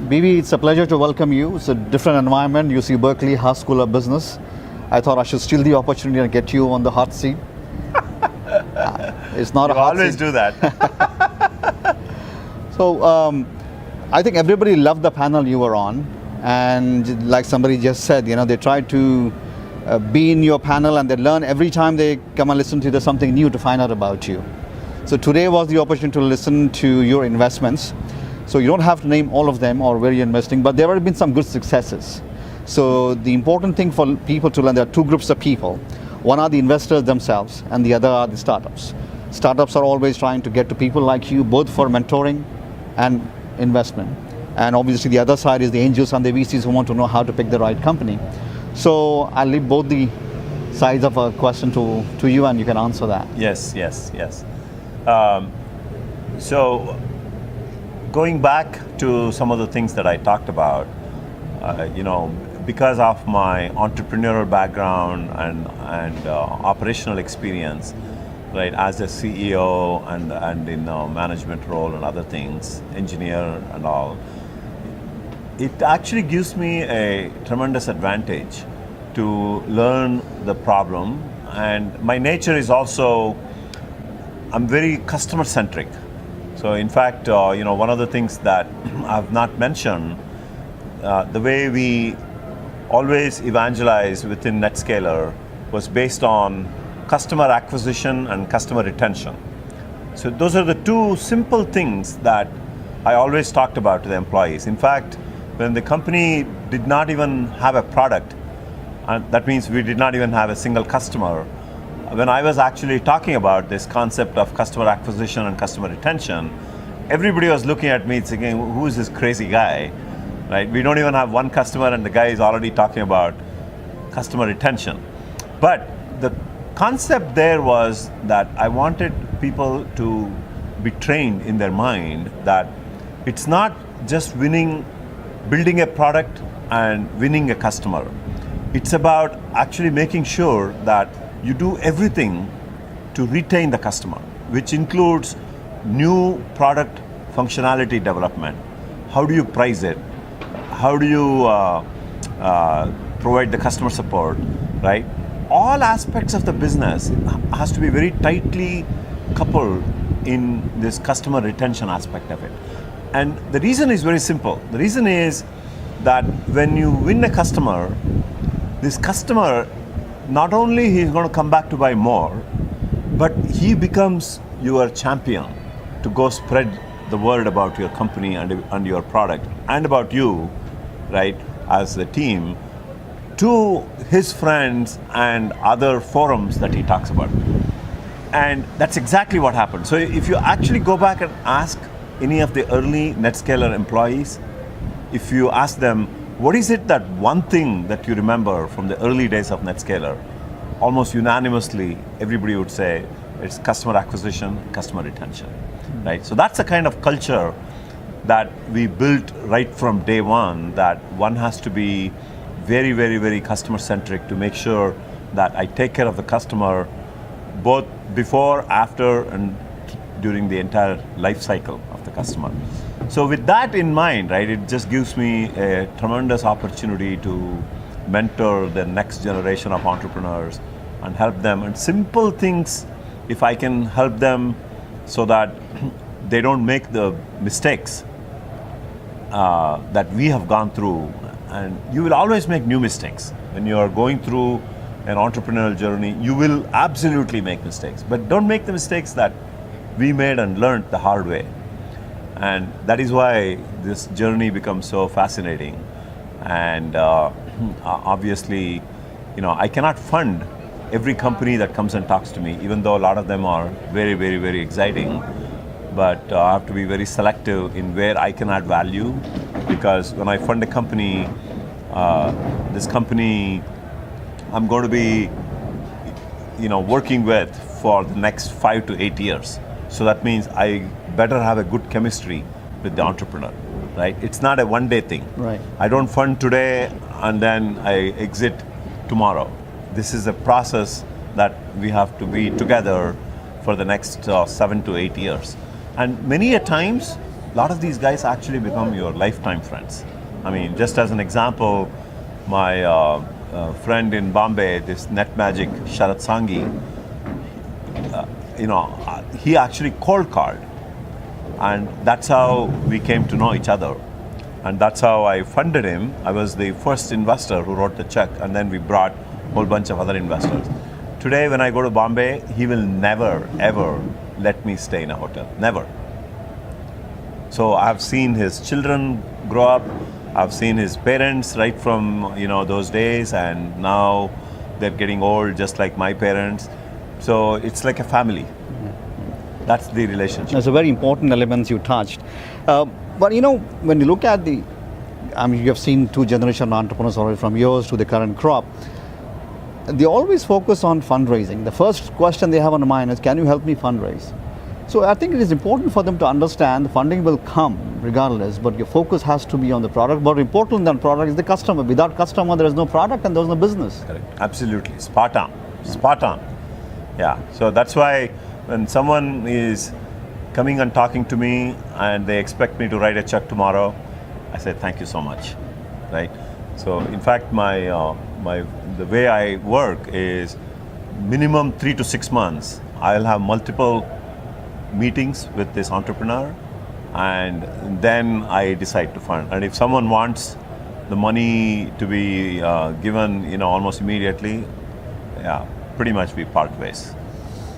BB, it's a pleasure to welcome you. It's a different environment. You see Berkeley Haas School of Business. I thought I should steal the opportunity and get you on the hot seat. It's not You a hot always seat. do that. So I think everybody loved the panel you were on. And like somebody just said, they try to be in your panel and they learn every time they come and listen to you, there's something new to find out about you. So today was the opportunity to listen to your investments. So you don't have to name all of them or where you're investing, but there have been some good successes. So the important thing for people to learn, there are two groups of people. One are the investors themselves and the other are the startups. Startups are always trying to get to people like you, both for mentoring and investment. And obviously the other side is the angels and the VCs who want to know how to pick the right company. So I'll leave both the sides of a question to you and you can answer that. Yes. So going back to some of the things that I talked about, because of my entrepreneurial background and operational experience, right, as a CEO and in a management role and other things, engineer and all, it actually gives me a tremendous advantage to learn the problem. And my nature is also, I'm very customer centric. So in fact, one of the things that I've not mentioned, the way we always evangelize within NetScaler was based on customer acquisition and customer retention. So those are the two simple things that I always talked about to the employees. In fact, when the company did not even have a product, and that means we did not even have a single customer, when I was actually talking about this concept of customer acquisition and customer retention, everybody was looking at me thinking, who is this crazy guy? Right? We don't even have one customer and the guy is already talking about customer retention. But the concept there was that I wanted people to be trained in their mind that it's not just building a product and winning a customer. It's about actually making sure that you do everything to retain the customer, which includes new product functionality development. How do you price it? How do you provide the customer support, right? All aspects of the business has to be very tightly coupled in this customer retention aspect of it. And the reason is very simple. The reason is that when you win a customer, this customer, not only he's going to come back to buy more, but he becomes your champion to go spread the word about your company and your product and about you, right, as a team, to his friends and other forums that he talks about. And that's exactly what happened. So if you actually go back and ask any of the early NetScaler employees, if you ask them, what is it that one thing that you remember from the early days of NetScaler? Almost unanimously, everybody would say it's customer acquisition, customer retention, right? So that's the kind of culture that we built right from day one, that one has to be very, very, very customer centric to make sure that I take care of the customer both before, after, and during the entire life cycle of the customer. So with that in mind, right, it just gives me a tremendous opportunity to mentor the next generation of entrepreneurs and help them. And simple things, if I can help them so that they don't make the mistakes that we have gone through. And you will always make new mistakes. When you are going through an entrepreneurial journey, you will absolutely make mistakes. But don't make the mistakes that we made and learned the hard way. And that is why this journey becomes so fascinating. And obviously, I cannot fund every company that comes and talks to me, even though a lot of them are very, very, very exciting. But I have to be very selective in where I can add value, because when I fund a company, this company I'm going to be, working with for the next 5 to 8 years. So that means I better have a good chemistry with the entrepreneur, right? It's not a one-day thing. Right. I don't fund today and then I exit tomorrow. This is a process that we have to be together for the next 7 to 8 years. And many a times, a lot of these guys actually become your lifetime friends. I mean, just as an example, my friend in Bombay, this Net Magic Sharat Sanghi, he actually cold called, and that's how we came to know each other. And that's how I funded him. I was the first investor who wrote the check, and then we brought a whole bunch of other investors. Today, when I go to Bombay, he will never, ever let me stay in a hotel. Never. So I've seen his children grow up. I've seen his parents right from those days, and now they're getting old, just like my parents. So it's like a family. That's the relationship. That's a very important element you touched. But when you look at you have seen two generation entrepreneurs already from yours to the current crop. They always focus on fundraising. The first question they have on mind is, can you help me fundraise? So I think it is important for them to understand the funding will come regardless, but your focus has to be on the product. More important than product is the customer. Without customer, there is no product and there is no business. Correct. Absolutely. Spot on. Spot on. Yeah. So that's why when someone is coming and talking to me and they expect me to write a check tomorrow, I say thank you so much, right? So in fact, the way I work is minimum 3 to 6 months. I'll have multiple meetings with this entrepreneur, and then I decide to fund. And if someone wants the money to be given, almost immediately, yeah, pretty much we part ways.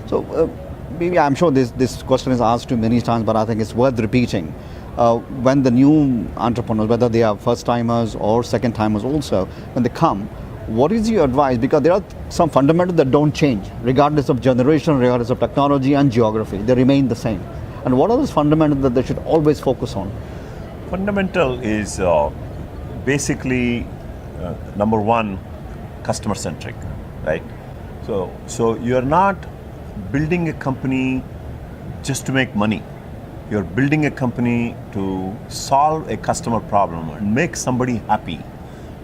So maybe I'm sure this question is asked to many times, but I think it's worth repeating. When the new entrepreneurs, whether they are first timers or second timers also, when they come, what is your advice? Because there are some fundamentals that don't change, regardless of generation, regardless of technology and geography. They remain the same. And what are those fundamentals that they should always focus on? Fundamental is basically number one, customer centric, right? So you're not building a company just to make money. You're building a company to solve a customer problem and make somebody happy,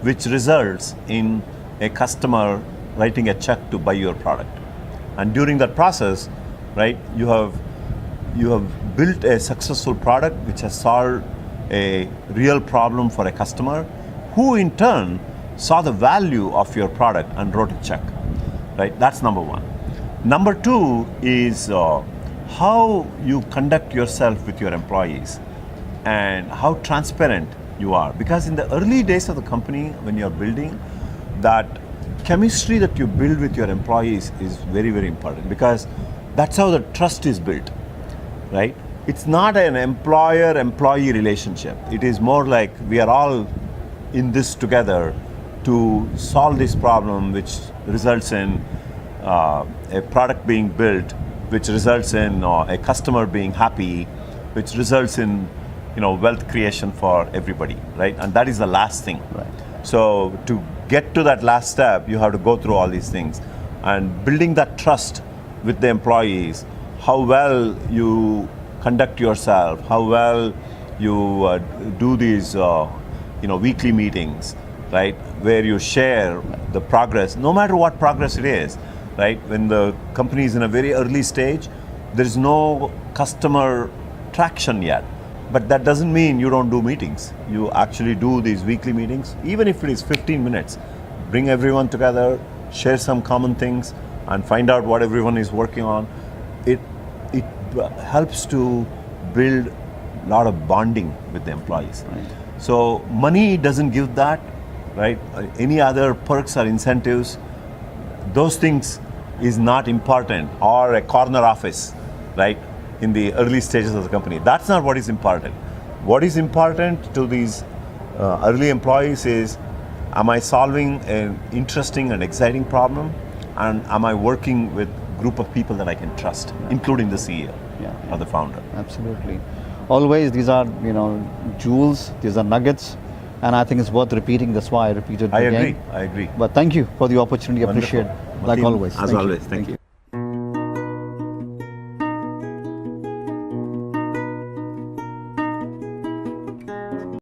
which results in a customer writing a check to buy your product. And during that process, right, you have built a successful product which has solved a real problem for a customer, who in turn saw the value of your product and wrote a check, right? That's number one. Number two is how you conduct yourself with your employees and how transparent you are. Because in the early days of the company, when you're building, that chemistry that you build with your employees is very, very important, because that's how the trust is built, right? It's not an employer-employee relationship. It is more like we are all in this together to solve this problem, which results in a product being built, which results in a customer being happy, which results in wealth creation for everybody, right? And that is the last thing. Right. So to get to that last step, you have to go through all these things, and building that trust with the employees, how well you conduct yourself, how well you do these weekly meetings, right, where you share the progress, no matter what progress it is, right? When the company is in a very early stage, there is no customer traction yet. But that doesn't mean you don't do meetings. You actually do these weekly meetings, even if it is 15 minutes. Bring everyone together, share some common things, and find out what everyone is working on. It helps to build a lot of bonding with the employees. Right. So money doesn't give that, right? Any other perks or incentives, those things is not important, or a corner office, right, in the early stages of the company. That's not what is important. What is important to these early employees is, am I solving an interesting and exciting problem, and am I working with a group of people that I can trust, including the CEO or the founder? Absolutely. Always these are jewels, these are nuggets, and I think it's worth repeating. That's why I repeated it again. I agree. But thank you for the opportunity. Wonderful. Appreciate it, like always. As always, thank you.